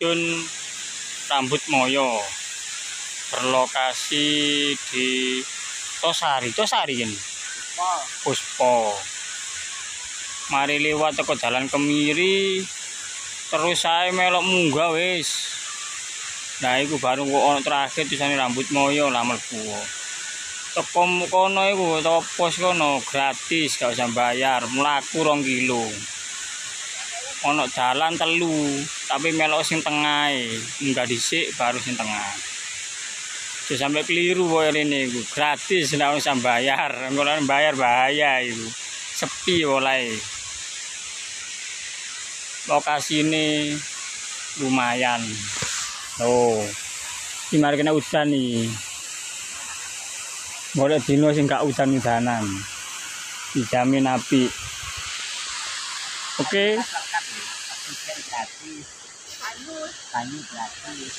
Stasiun Rambut Moyo berlokasi di Tosari ini. Puspo. Mari liwat teko dalan Kemiri, terus saya melok munggah wis. Nah iku baru kok ono terakhir tulisane Rambut Moyo lah mlebu. Teko kono iku teko pos kono gratis, gak usah bayar, mlaku 2 kilo. Ono dalan 3, tapi melok sing tengahe, munggah dhisik baru sing tengah. Aja sampai keliru koyo rene iku, gratis ndak usah bayar. Engko nek bayar bahaya iku. Sepi oleh. Lokasi ini lumayan. Oh. Iki mari kena udan nih. Boleh dino sing gak udan-udanan. Dijamin api. Oke. Kayu gratis.